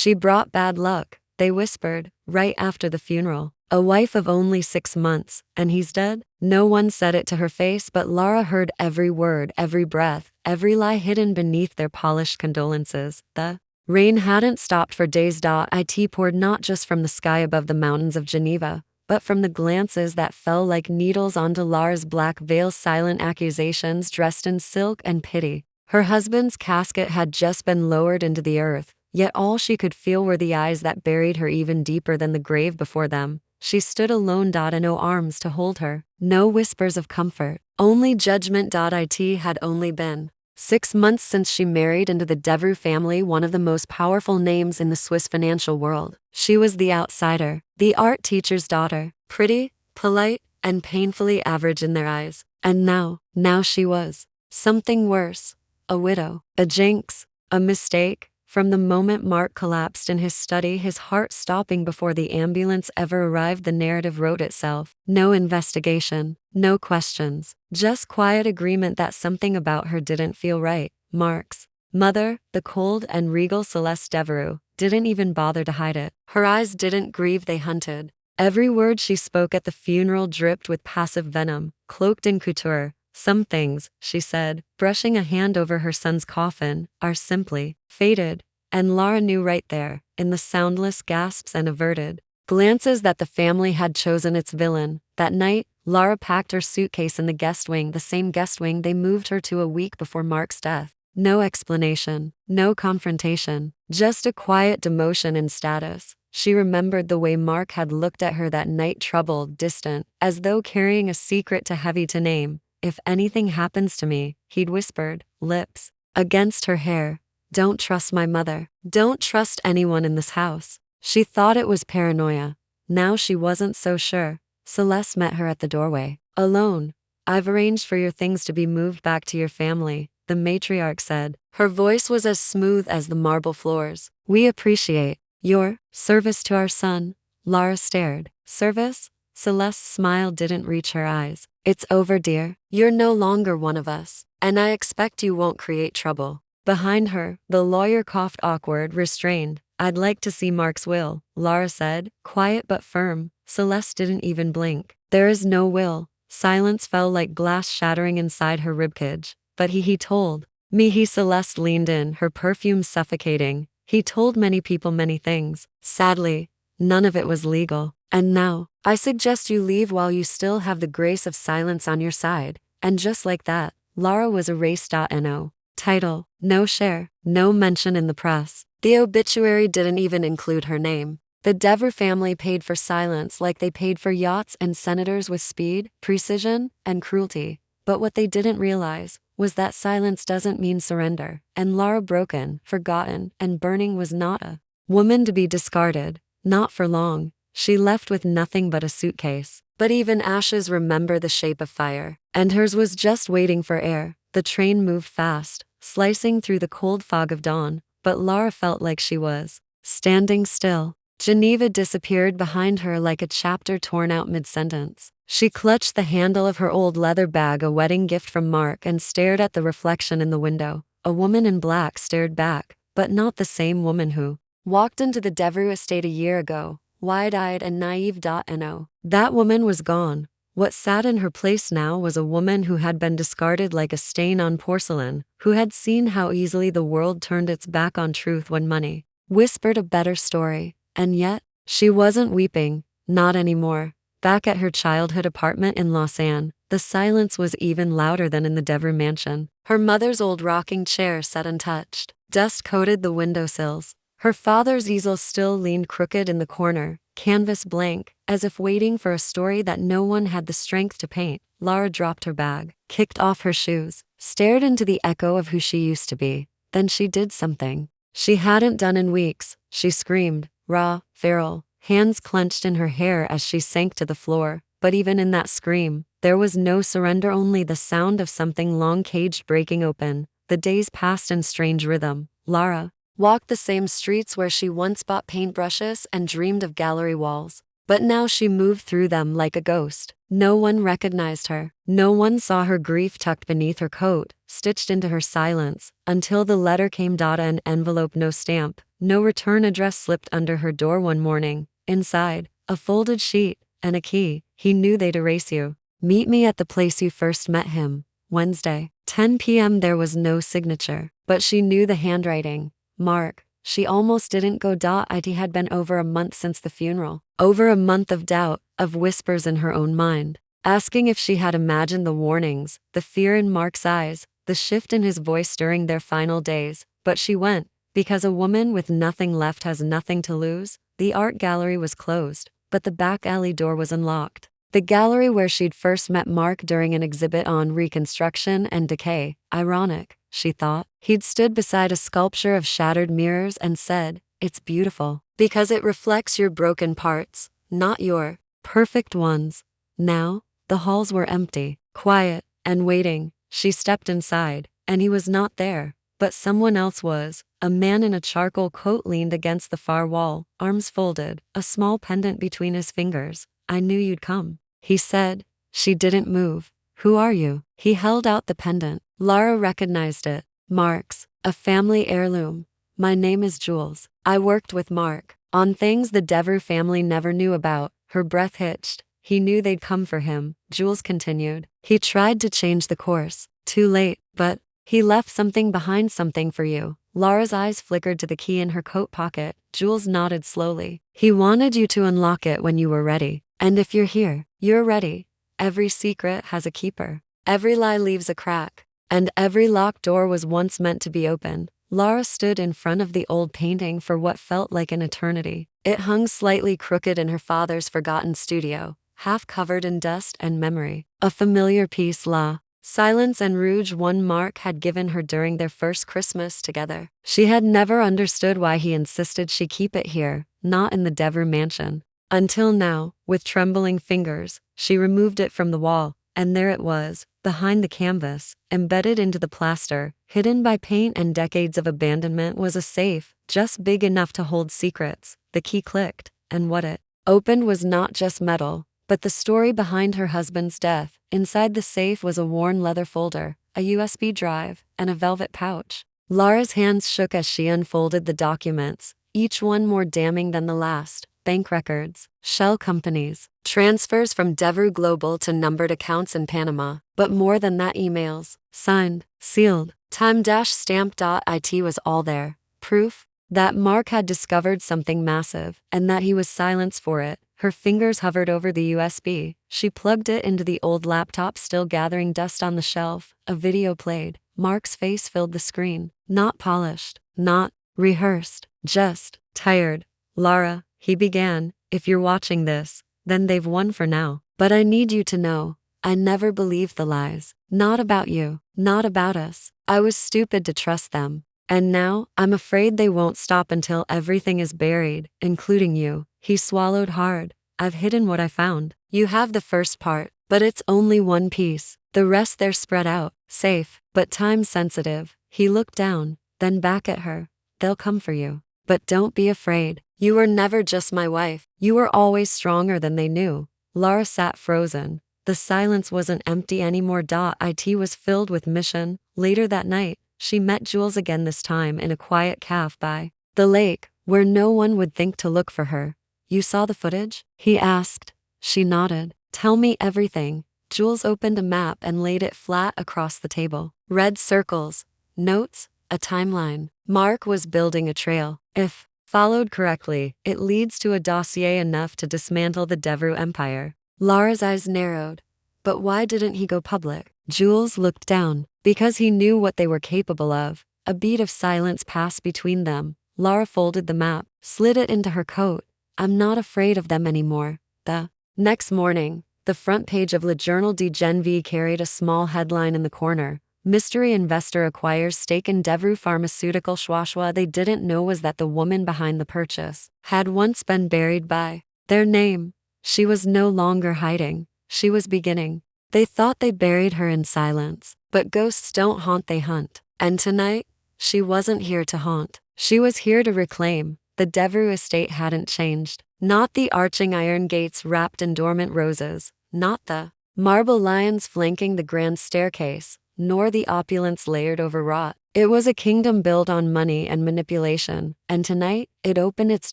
She brought bad luck, they whispered, right after the funeral. A wife of only 6 months, and he's dead? No one said it to her face, but Lara heard every word, every breath, every lie hidden beneath their polished condolences. The rain hadn't stopped for days. It poured not just from the sky above the mountains of Geneva, but from the glances that fell like needles onto Lara's black veil, silent accusations dressed in silk and pity. Her husband's casket had just been lowered into the earth, yet all she could feel were the eyes that buried her even deeper than the grave before them. She stood alone. No arms to hold her, no whispers of comfort, only judgment. It had only been 6 months since she married into the Devereux family, one of the most powerful names in the Swiss financial world. She was the outsider, the art teacher's daughter, pretty, polite, and painfully average in their eyes. And now she was something worse. A widow, a jinx, a mistake. From the moment Mark collapsed in his study, his heart stopping before the ambulance ever arrived, the narrative wrote itself. No investigation, no questions, just quiet agreement that something about her didn't feel right. Mark's mother, the cold and regal Celeste Devereux, didn't even bother to hide it. Her eyes didn't grieve, they hunted. Every word she spoke at the funeral dripped with passive venom, cloaked in couture. Some things, she said, brushing a hand over her son's coffin, are simply fated. And Lara knew right there, in the soundless gasps and averted glances, that the family had chosen its villain. That night, Lara packed her suitcase in the guest wing, the same guest wing they moved her to a week before Mark's death. No explanation, no confrontation, just a quiet demotion in status. She remembered the way Mark had looked at her that night, troubled, distant, as though carrying a secret too heavy to name. If anything happens to me, he'd whispered, lips against her hair. Don't trust my mother. Don't trust anyone in this house. She thought it was paranoia. Now she wasn't so sure. Celeste met her at the doorway. Alone. I've arranged for your things to be moved back to your family, the matriarch said. Her voice was as smooth as the marble floors. We appreciate your service to our son. Lara stared. Service? Celeste's smile didn't reach her eyes. It's over, dear. You're no longer one of us, and I expect you won't create trouble. Behind her, the lawyer coughed, awkward, restrained. I'd like to see Mark's will, Lara said, quiet but firm. Celeste didn't even blink. There is no will. Silence fell like glass shattering inside her ribcage. But he told me. Celeste leaned in, her perfume suffocating. He told many people many things. Sadly, none of it was legal. And now, I suggest you leave while you still have the grace of silence on your side. And just like that, Lara was erased. No title, no share, no mention in the press. The obituary didn't even include her name. The Devereux family paid for silence like they paid for yachts and senators, with speed, precision, and cruelty. But what they didn't realize was that silence doesn't mean surrender. And Lara, broken, forgotten, and burning, was not a woman to be discarded. Not for long. She left with nothing but a suitcase. But even ashes remember the shape of fire. And hers was just waiting for air. The train moved fast, slicing through the cold fog of dawn, but Lara felt like she was standing still. Geneva disappeared behind her like a chapter torn out mid-sentence. She clutched the handle of her old leather bag, a wedding gift from Mark, and stared at the reflection in the window. A woman in black stared back, but not the same woman who walked into the Devereux estate a year ago, wide-eyed and naive. No, that woman was gone. What sat in her place now was a woman who had been discarded like a stain on porcelain, who had seen how easily the world turned its back on truth when money whispered a better story. And yet, she wasn't weeping, not anymore. Back at her childhood apartment in Lausanne, the silence was even louder than in the Devereux mansion. Her mother's old rocking chair sat untouched. Dust coated the windowsills. Her father's easel still leaned crooked in the corner, canvas blank, as if waiting for a story that no one had the strength to paint. Lara dropped her bag, kicked off her shoes, stared into the echo of who she used to be. Then she did something she hadn't done in weeks. She screamed, raw, feral, hands clenched in her hair as she sank to the floor. But even in that scream, there was no surrender, only the sound of something long caged breaking open. The days passed in strange rhythm. Lara walked the same streets where she once bought paintbrushes and dreamed of gallery walls. but now she moved through them like a ghost. No one recognized her. No one saw her grief tucked beneath her coat, stitched into her silence, until the letter came. An envelope, no stamp, no return address slipped under her door one morning. Inside, a folded sheet and a key. He knew they'd erase you. Meet me at the place you first met him. Wednesday, 10 p.m. There was no signature, but she knew the handwriting. Mark. She almost didn't go. It had been over a month since the funeral. Over a month of doubt, of whispers in her own mind, asking if she had imagined the warnings, the fear in Mark's eyes, the shift in his voice during their final days. But she went, because a woman with nothing left has nothing to lose. The art gallery was closed, but the back alley door was unlocked. The gallery where she'd first met Mark during an exhibit on reconstruction and decay. Ironic, she thought. He'd stood beside a sculpture of shattered mirrors and said, "It's beautiful, because it reflects your broken parts, not your perfect ones." Now, the halls were empty, quiet, and waiting. She stepped inside, and he was not there, but someone else was. A man in a charcoal coat leaned against the far wall, arms folded, a small pendant between his fingers. "I knew you'd come," he said. She didn't move. "Who are you?" He held out the pendant. Lara recognized it. Mark's, a family heirloom. "My name is Jules. I worked with Mark on things the Devereux family never knew about." Her breath hitched. He knew they'd come for him. Jules continued. "He tried to change the course. Too late, but he left something behind, something for you." Lara's eyes flickered to the key in her coat pocket. Jules nodded slowly. "He wanted you to unlock it when you were ready. And if you're here, you're ready. Every secret has a keeper. Every lie leaves a crack. And every locked door was once meant to be opened." Lara stood in front of the old painting for what felt like an eternity. It hung slightly crooked in her father's forgotten studio, half covered in dust and memory. A familiar piece, La Silence and Rouge, one Mark had given her during their first Christmas together. She had never understood why he insisted she keep it here, not in the Devereux mansion. Until now, with trembling fingers, she removed it from the wall, and there it was, behind the canvas, embedded into the plaster, hidden by paint and decades of abandonment, was a safe, just big enough to hold secrets. The key clicked, and what it opened was not just metal, but the story behind her husband's death. Inside the safe was a worn leather folder, a USB drive, and a velvet pouch. Lara's hands shook as she unfolded the documents, each one more damning than the last. Bank records, shell companies, transfers from Devereux Global to numbered accounts in Panama. But more than that, emails, signed, sealed, time-stamped. It was all there. Proof that Mark had discovered something massive, and that he was silenced for it. Her fingers hovered over the USB. She plugged it into the old laptop still gathering dust on the shelf. A video played. Mark's face filled the screen. Not polished, not rehearsed, just tired. "Lara," he began, "if you're watching this, then they've won for now. But I need you to know, I never believed the lies. Not about you, not about us. I was stupid to trust them. And now, I'm afraid they won't stop until everything is buried, including you." He swallowed hard. "I've hidden what I found. You have the first part, but it's only one piece. The rest they're spread out, safe, but time sensitive." He looked down, then back at her. "They'll come for you. But don't be afraid. You were never just my wife. You were always stronger than they knew." Lara sat frozen. The silence wasn't empty anymore. It was filled with mission. Later that night, she met Jules again, this time in a quiet cafe by the lake, where no one would think to look for her. "You saw the footage?" he asked. She nodded. "Tell me everything." Jules opened a map and laid it flat across the table. Red circles, notes, a timeline. Mark was building a trail. If followed correctly, it leads to a dossier enough to dismantle the Devereux empire. Lara's eyes narrowed. But why didn't he go public? Jules looked down. Because he knew what they were capable of. A beat of silence passed between them. Lara folded the map, slid it into her coat. "I'm not afraid of them anymore." The next morning, the front page of Le Journal de Genève carried a small headline in the corner. "Mystery investor acquires stake in Devereux Pharmaceutical." What they didn't know was that the woman behind the purchase had once been buried by their name. She was no longer hiding. She was beginning. They thought they buried her in silence. But ghosts don't haunt, they hunt. And tonight, she wasn't here to haunt. She was here to reclaim. The Devereux estate hadn't changed. Not the arching iron gates wrapped in dormant roses, not the marble lions flanking the grand staircase, nor the opulence layered over rot. It was a kingdom built on money and manipulation, and tonight, it opened its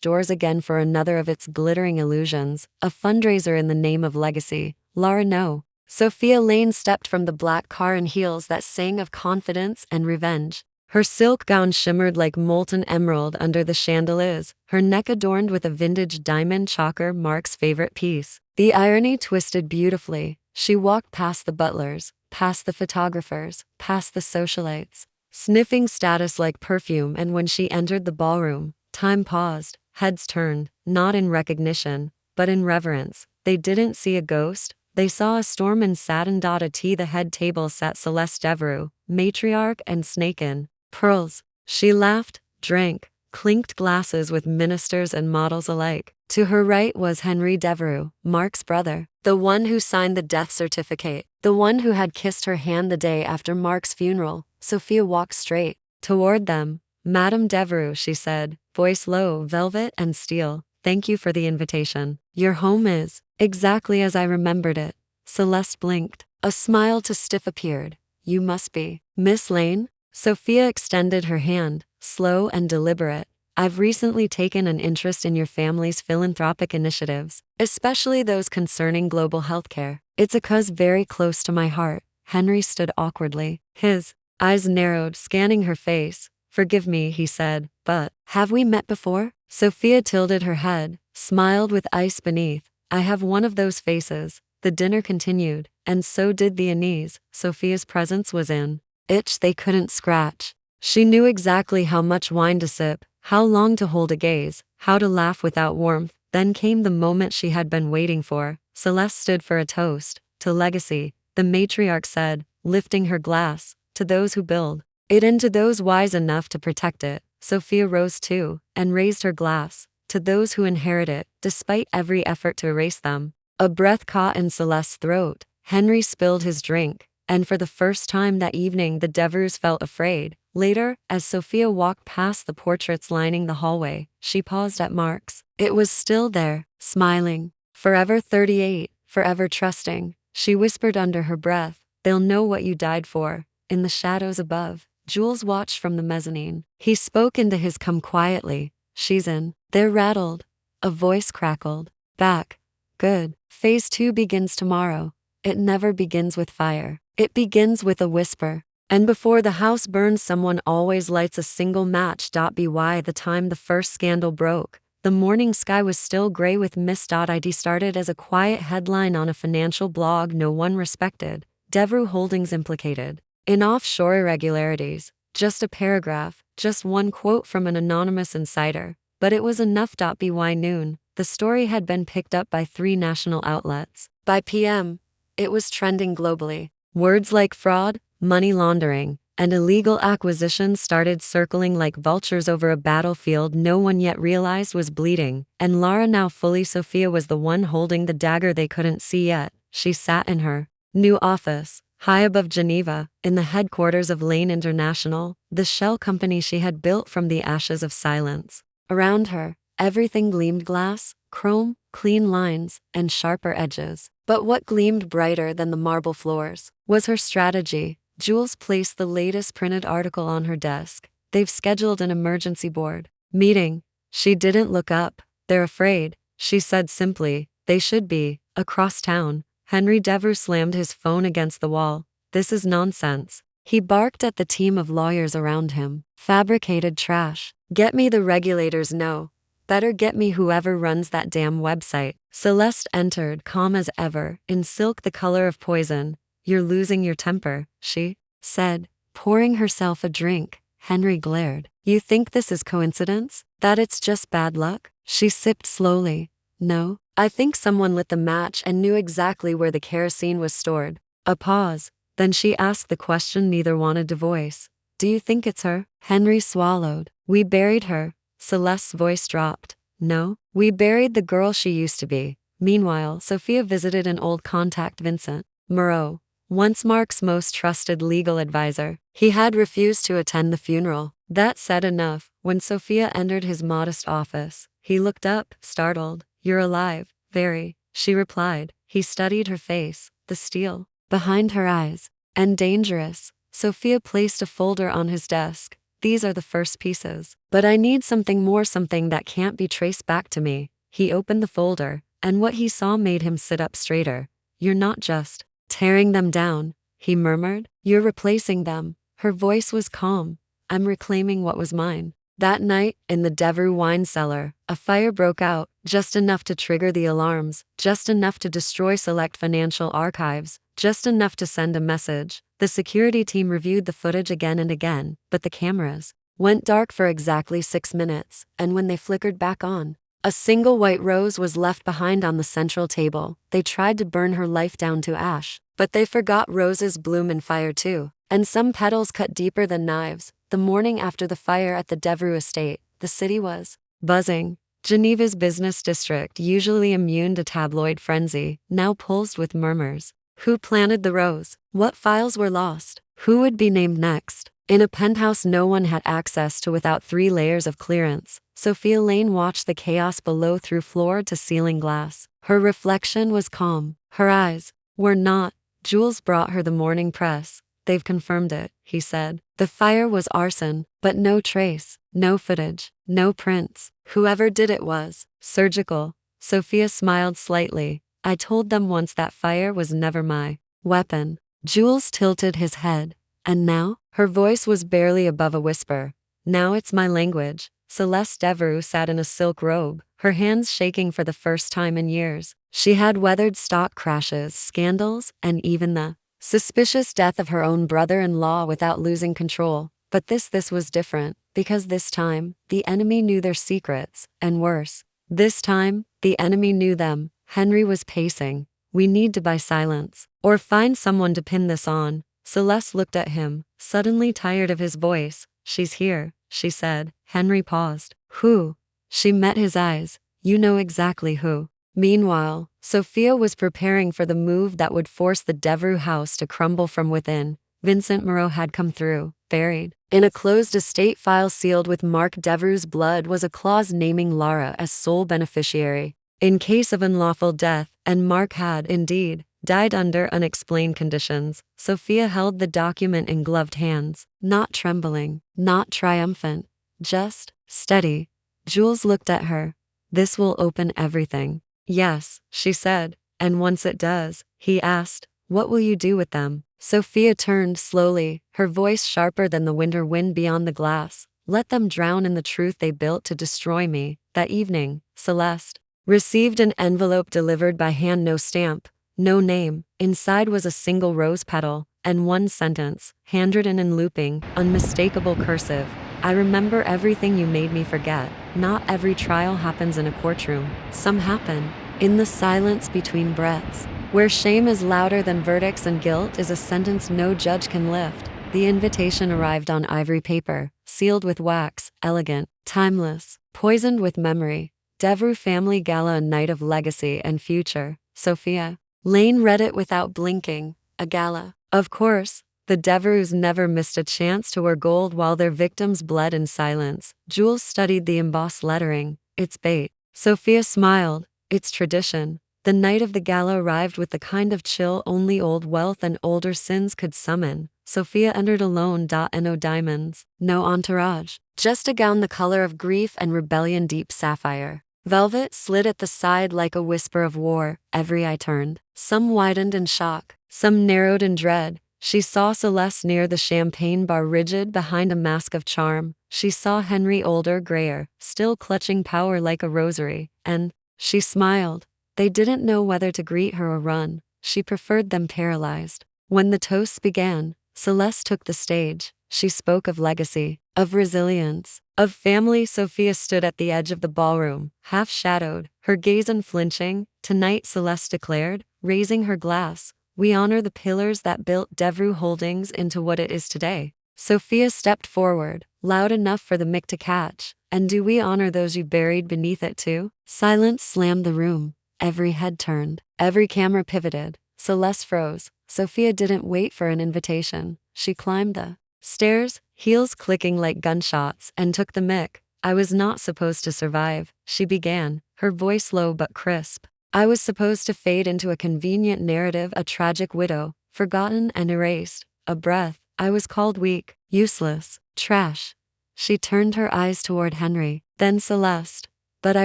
doors again for another of its glittering illusions, a fundraiser in the name of legacy. Lara no. Sophia Laine stepped from the black car in heels that sang of confidence and revenge. Her silk gown shimmered like molten emerald under the chandeliers, her neck adorned with a vintage diamond choker, Mark's favorite piece. The irony twisted beautifully. She walked past the butlers, past the photographers, past the socialites, sniffing status like perfume, and when she entered the ballroom, time paused, heads turned, not in recognition, but in reverence. They didn't see a ghost. They saw a storm and sat and at the head table sat Celeste Devereux, matriarch and snake in pearls. She laughed, drank, clinked glasses with ministers and models alike. To her right was Henry Devereux, Mark's brother, the one who signed the death certificate, the one who had kissed her hand the day after Mark's funeral. Sophia walked straight toward them. Madame Devereux, she said, voice low, velvet and steel. Thank you for the invitation. Your home is exactly as I remembered it. Celeste blinked. A smile to stiff appeared. You must be Miss Laine? Sophia extended her hand, slow and deliberate. I've recently taken an interest in your family's philanthropic initiatives, especially those concerning global healthcare. It's a cause very close to my heart. Henry stood awkwardly. His eyes narrowed, scanning her face. Forgive me, he said, but have we met before? Sophia tilted her head, smiled with ice beneath. I have one of those faces. The dinner continued, and so did the unease Sophia's presence was in. Itch they couldn't scratch. She knew exactly how much wine to sip, how long to hold a gaze, how to laugh without warmth. Then came the moment she had been waiting for. Celeste stood for a toast. To legacy, the matriarch said, lifting her glass. To those who build it and to those wise enough to protect it. Sophia rose too, and raised her glass. To those who inherit it, despite every effort to erase them. A breath caught in Celeste's throat. Henry spilled his drink, and for the first time that evening the Devereux felt afraid. Later, as Sophia walked past the portraits lining the hallway, she paused at Mark's. It was still there, smiling. Forever 38, forever trusting. She whispered under her breath, they'll know what you died for. In the shadows above, Jules watched from the mezzanine. He spoke into his come quietly. She's in. They're rattled. A voice crackled. Back. Good. Phase 2 begins tomorrow. It never begins with fire. It begins with a whisper. And before the house burns, someone always lights a single match. By the time the first scandal broke, the morning sky was still gray with mist. It started as a quiet headline on a financial blog no one respected. Devereux Holdings implicated in offshore irregularities. Just a paragraph, just one quote from an anonymous insider. But it was enough. By noon, the story had been picked up by 3 national outlets. By PM, it was trending globally. Words like fraud, money laundering, and illegal acquisitions started circling like vultures over a battlefield no one yet realized was bleeding. And Lara, now fully Sophia, was the one holding the dagger they couldn't see yet. She sat in her new office, high above Geneva, in the headquarters of Laine International, the shell company she had built from the ashes of silence. Around her, everything gleamed: glass, chrome, clean lines, and sharper edges. But what gleamed brighter than the marble floors was her strategy. Jules placed the latest printed article on her desk. They've scheduled an emergency board meeting. She didn't look up. They're afraid, she said simply. They should be. Across town, Henry Devereux slammed his phone against the wall. This is nonsense. He barked at the team of lawyers around him. Fabricated trash. Get me the regulators, no. Better get me whoever runs that damn website. Celeste entered, calm as ever, in silk the color of poison. You're losing your temper, she said, pouring herself a drink. Henry glared. You think this is coincidence? That it's just bad luck? She sipped slowly. No, I think someone lit the match and knew exactly where the kerosene was stored. A pause. Then she asked the question neither wanted to voice. Do you think it's her? Henry swallowed. We buried her. Celeste's voice dropped. No, we buried the girl she used to be. Meanwhile, Sophia visited an old contact, Vincent Moreau, once Mark's most trusted legal advisor. He had refused to attend the funeral. That said enough. When Sophia entered his modest office, he looked up, startled. "You're alive." "Very," she replied. He studied her face, the steel behind her eyes. "And dangerous." Sophia placed a folder on his desk. "These are the first pieces. But I need something more, something that can't be traced back to me." He opened the folder, and what he saw made him sit up straighter. "You're not just tearing them down," he murmured. "You're replacing them." Her voice was calm. "I'm reclaiming what was mine." That night, in the Devereux wine cellar, a fire broke out, just enough to trigger the alarms, just enough to destroy select financial archives, just enough to send a message. The security team reviewed the footage again and again, but the cameras went dark for exactly 6 minutes, and when they flickered back on, a single white rose was left behind on the central table. They tried to burn her life down to ash, but they forgot roses bloom in fire too, and some petals cut deeper than knives. The morning after the fire at the Devereux estate, the city was buzzing. Geneva's business district, usually immune to tabloid frenzy, now pulsed with murmurs. Who planted the rose? What files were lost? Who would be named next? In a penthouse no one had access to without 3 layers of clearance, Sophia Laine watched the chaos below through floor to ceiling glass. Her reflection was calm. Her eyes were not. Jules brought her the morning press. "They've confirmed it," he said. "The fire was arson, but no trace, no footage, no prints. Whoever did it was surgical." Sophia smiled slightly. "I told them once that fire was never my weapon." Jules tilted his head. "And now?" Her voice was barely above a whisper. "Now it's my language." Celeste Devereux sat in a silk robe, her hands shaking for the first time in years. She had weathered stock crashes, scandals, and even the suspicious death of her own brother-in-law without losing control. But this was different, because this time, the enemy knew their secrets, and worse, this time, the enemy knew them. Henry was pacing. "We need to buy silence, or find someone to pin this on." Celeste looked at him, suddenly tired of his voice. "She's here," she said. Henry paused. "Who?" She met his eyes. "You know exactly who." Meanwhile, Sophia was preparing for the move that would force the Devereux house to crumble from within. Vincent Moreau had come through. Buried in a closed estate file sealed with Mark Devereux's blood was a clause naming Lara as sole beneficiary in case of unlawful death, and Mark had, indeed, died under unexplained conditions. Sophia held the document in gloved hands, not trembling, not triumphant, just steady. Jules looked at her. "This will open everything." "Yes," she said. "And once it does," he asked, "what will you do with them?" Sophia turned slowly, her voice sharper than the winter wind beyond the glass. "Let them drown in the truth they built to destroy me." That evening, Celeste received an envelope delivered by hand, no stamp, no name. Inside was a single rose petal, and one sentence, handwritten in looping, unmistakable cursive. "I remember everything you made me forget. Not every trial happens in a courtroom. Some happen in the silence between breaths. Where shame is louder than verdicts and guilt is a sentence no judge can lift." The invitation arrived on ivory paper, sealed with wax, elegant, timeless, poisoned with memory. Devereux Family Gala, a night of legacy and future. Sophia Laine read it without blinking. A gala. Of course. The Devereux never missed a chance to wear gold while their victims bled in silence. Jules studied the embossed lettering. "It's bait." Sophia smiled. "It's tradition." The night of the gala arrived with the kind of chill only old wealth and older sins could summon. Sophia entered alone. No diamonds, no entourage, just a gown the color of grief and rebellion, deep sapphire. Velvet slid at the side like a whisper of war. Every eye turned. Some widened in shock, some narrowed in dread. She saw Celeste near the champagne bar, rigid behind a mask of charm. She saw Henry, older, grayer, still clutching power like a rosary. And she smiled. They didn't know whether to greet her or run. She preferred them paralyzed. When the toasts began, Celeste took the stage. She spoke of legacy, of resilience, of family. Sophia stood at the edge of the ballroom, half-shadowed, her gaze unflinching. "Tonight," Celeste declared, raising her glass, "we honor the pillars that built Devereux Holdings into what it is today." Sophia stepped forward, loud enough for the mic to catch. "And do we honor those you buried beneath it too?" Silence slammed the room. Every head turned. Every camera pivoted. Celeste froze. Sophia didn't wait for an invitation. She climbed the stairs, heels clicking like gunshots, and took the mic. I was not supposed to survive, she began, her voice low but crisp. I was supposed to fade into a convenient narrative, a tragic widow, forgotten and erased. A breath. I was called weak, useless, trash. She turned her eyes toward Henry, then Celeste. But I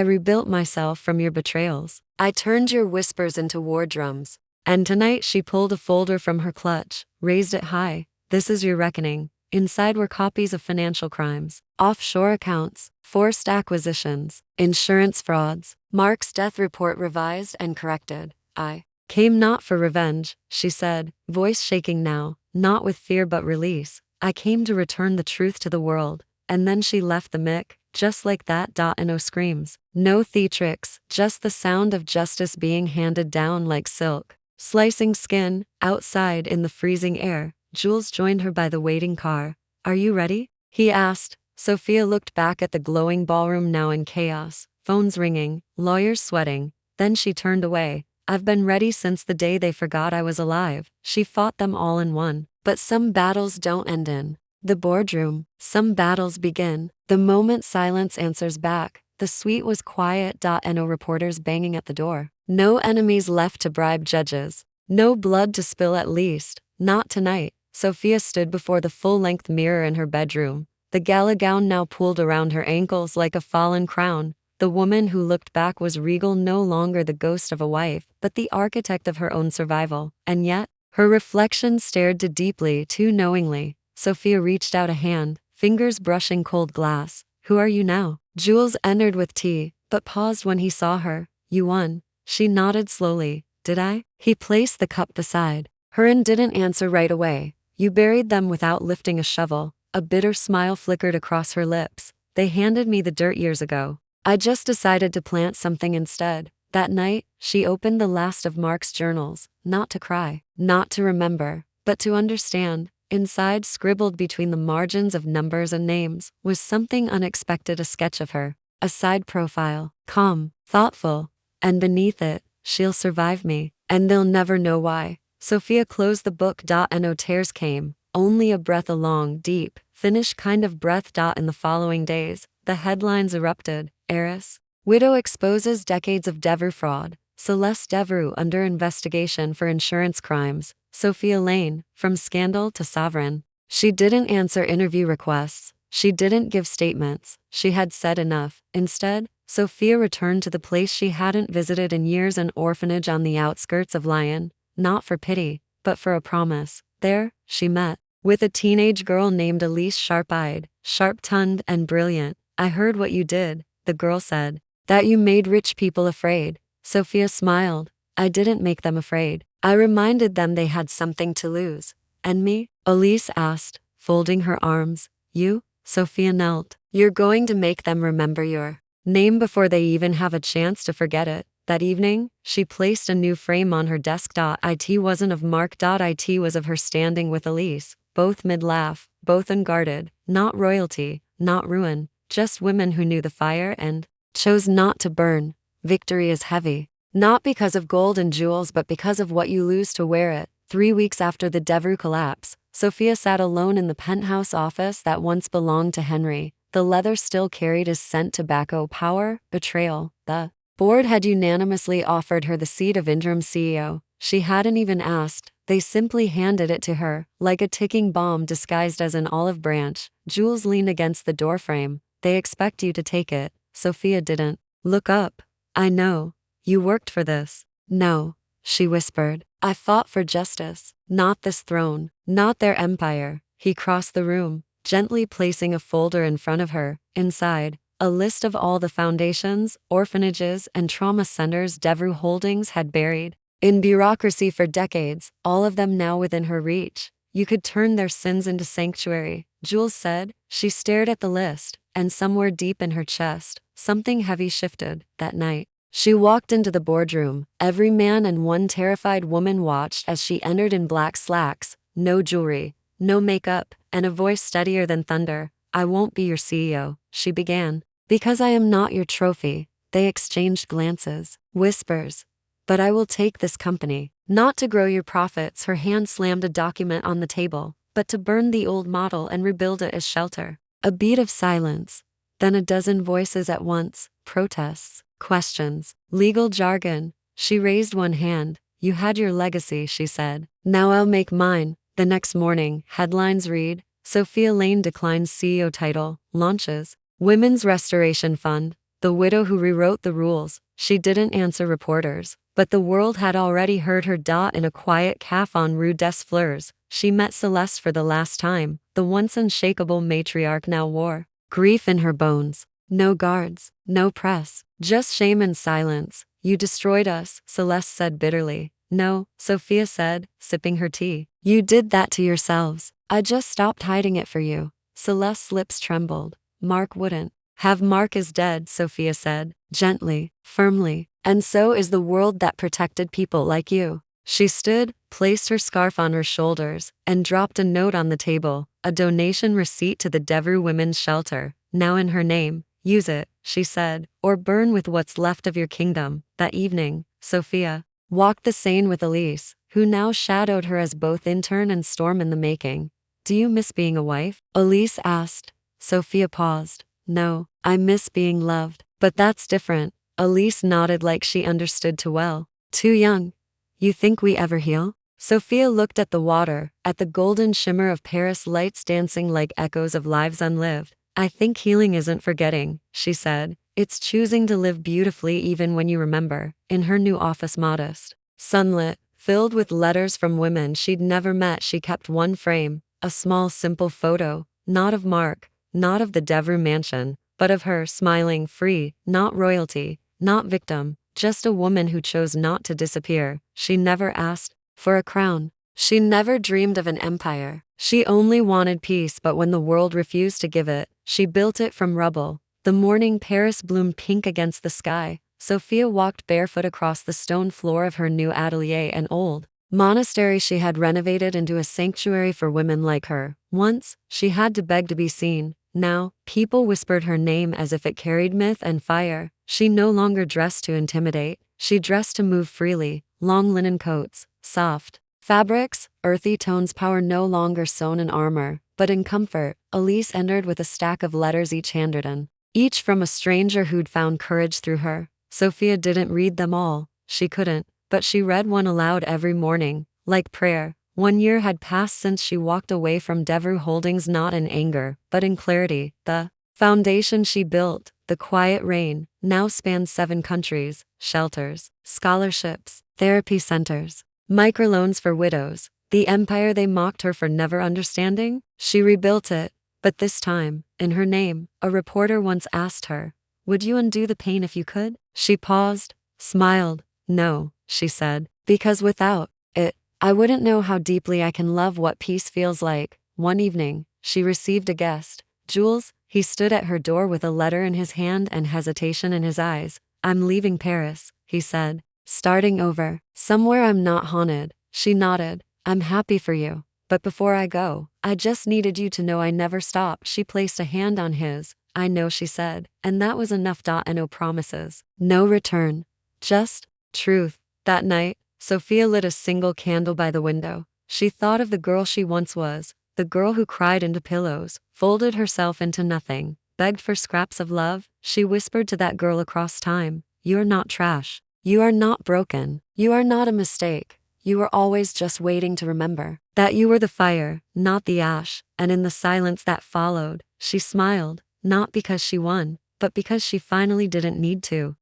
rebuilt myself from your betrayals. I turned your whispers into war drums. And tonight she pulled a folder from her clutch, raised it high. This is your reckoning. Inside were copies of financial crimes, offshore accounts, forced acquisitions, insurance frauds, Mark's death report revised and corrected. I came not for revenge, she said, voice shaking now, not with fear but release. I came to return the truth to the world. And then she left the mic, just like that. And no screams, no theatrics, just the sound of justice being handed down like silk, slicing skin. Outside in the freezing air, Jules joined her by the waiting car. Are you ready? He asked. Sophia looked back at the glowing ballroom now in chaos, phones ringing, lawyers sweating. Then she turned away. I've been ready since the day they forgot I was alive. She fought them all in one. But some battles don't end in the boardroom. Some battles begin the moment silence answers back. The suite was quiet. No reporters banging at the door. No enemies left to bribe judges. No blood to spill, at least not tonight. Sophia stood before the full-length mirror in her bedroom. The gala gown now pulled around her ankles like a fallen crown. The woman who looked back was regal, no longer the ghost of a wife, but the architect of her own survival. And yet, her reflection stared too deeply, too knowingly. Sophia reached out a hand, fingers brushing cold glass. Who are you now? Jules entered with tea, but paused when he saw her. You won. She nodded slowly. Did I? He placed the cup beside her and didn't answer right away. You buried them without lifting a shovel. A bitter smile flickered across her lips. They handed me the dirt years ago. I just decided to plant something instead. That night, she opened the last of Mark's journals, not to cry, not to remember, but to understand. Inside, scribbled between the margins of numbers and names, was something unexpected, a sketch of her, a side profile, calm, thoughtful, and beneath it, she'll survive me, and they'll never know why. Sophia closed the book. No tears came, only a breath, a long, deep, finished kind of breath. In the following days, the headlines erupted. Heiress, widow exposes decades of Devereux fraud. Celeste Devereux under investigation for insurance crimes. Sophia Laine, from scandal to sovereign. She didn't answer interview requests. She didn't give statements. She had said enough. Instead, Sophia returned to the place she hadn't visited in years, an orphanage on the outskirts of Lyon. Not for pity, but for a promise. There, she met with a teenage girl named Elise, sharp-eyed, sharp-tongued, and brilliant. I heard what you did, the girl said. That you made rich people afraid. Sophia smiled. I didn't make them afraid. I reminded them they had something to lose. And me? Elise asked, folding her arms. You? Sophia knelt. You're going to make them remember your name before they even have a chance to forget it. That evening, she placed a new frame on her desk. It wasn't of Mark. It was of her standing with Elise, both mid-laugh, both unguarded, not royalty, not ruin, just women who knew the fire and chose not to burn. Victory is heavy. Not because of gold and jewels, but because of what you lose to wear it. 3 weeks after the Devereux collapse, Sophia sat alone in the penthouse office that once belonged to Henry. The leather still carried his scent, tobacco, power, betrayal. The board had unanimously offered her the seat of interim CEO. She hadn't even asked. They simply handed it to her, like a ticking bomb disguised as an olive branch. Jules leaned against the doorframe. They expect you to take it. Sophia didn't look up. I know. You worked for this. No, she whispered. I fought for justice. Not this throne. Not their empire. He crossed the room, gently placing a folder in front of her. Inside, a list of all the foundations, orphanages, and trauma centers Devereux Holdings had buried in bureaucracy for decades, all of them now within her reach. You could turn their sins into sanctuary, Jules said. She stared at the list, and somewhere deep in her chest, something heavy shifted. That night, she walked into the boardroom. Every man and one terrified woman watched as she entered in black slacks, no jewelry, no makeup, and a voice steadier than thunder. I won't be your CEO, she began. Because I am not your trophy. They exchanged glances, whispers. But I will take this company. Not to grow your profits. Her hand slammed a document on the table. but to burn the old model and rebuild it as shelter. A beat of silence. Then a dozen voices at once, protests, questions, legal jargon. She raised one hand. You had your legacy, she said. Now I'll make mine. The next morning, headlines read, Sophia Laine declines CEO title, launches Women's Restoration Fund, the widow who rewrote the rules. She didn't answer reporters, but the world had already heard her. In a quiet cafe on Rue des Fleurs, she met Celeste for the last time. The once unshakable matriarch now wore grief in her bones. No guards, no press, just shame and silence. You destroyed us, Celeste said bitterly. No, Sophia said, sipping her tea. You did that to yourselves. I just stopped hiding it for you. Celeste's lips trembled. Mark wouldn't. Mark is dead, Sophia said, gently, firmly, and so is the world that protected people like you. She stood, placed her scarf on her shoulders, and dropped a note on the table, a donation receipt to the Devreux Women's Shelter, now in her name. Use it, she said, or burn with what's left of your kingdom. That evening, Sophia walked the Seine with Elise, who now shadowed her as both intern and storm in the making. Do you miss being a wife? Elise asked. Sophia paused. No, I miss being loved. But that's different. Elise nodded like she understood too well. Too young. You think we ever heal? Sophia looked at the water, at the golden shimmer of Paris lights dancing like echoes of lives unlived. I think healing isn't forgetting, she said. It's choosing to live beautifully even when you remember. In her new office, modest, sunlit, filled with letters from women she'd never met, she kept one frame, a small simple photo, not of Mark, not of the Devreux mansion, but of her, smiling, free, not royalty, not victim, just a woman who chose not to disappear. She never asked for a crown. She never dreamed of an empire. She only wanted peace, but when the world refused to give it, she built it from rubble. The morning Paris bloomed pink against the sky. Sophia walked barefoot across the stone floor of her new atelier, an old monastery she had renovated into a sanctuary for women like her. Once, she had to beg to be seen. Now, people whispered her name as if it carried myth and fire. She no longer dressed to intimidate. She dressed to move freely. Long linen coats, soft fabrics, earthy tones, power no longer sewn in armor, but in comfort. Elise entered with a stack of letters, each handwritten, each from a stranger who'd found courage through her. Sophia didn't read them all. She couldn't, but she read one aloud every morning, like prayer. 1 year had passed since she walked away from Devreux Holdings, not in anger, but in clarity. The foundation she built, the quiet rain, now spans 7 countries, shelters, scholarships, therapy centers, microloans for widows. The empire they mocked her for never understanding? She rebuilt it, but this time, in her name. A reporter once asked her, would you undo the pain if you could? She paused, smiled. No, she said, because without it, I wouldn't know how deeply I can love, what peace feels like. One evening, she received a guest. Jules. He stood at her door with a letter in his hand and hesitation in his eyes. I'm leaving Paris, he said. Starting over. Somewhere I'm not haunted. She nodded. I'm happy for you. But before I go, I just needed you to know I never stopped. She placed a hand on his. I know, she said. And that was enough. And no promises. No return. Just truth. That night, Sophia lit a single candle by the window. She thought of the girl she once was, the girl who cried into pillows, folded herself into nothing, begged for scraps of love. She whispered to that girl across time, you're not trash. You are not broken. You are not a mistake. You were always just waiting to remember that you were the fire, not the ash. And in the silence that followed, she smiled, not because she won, but because she finally didn't need to.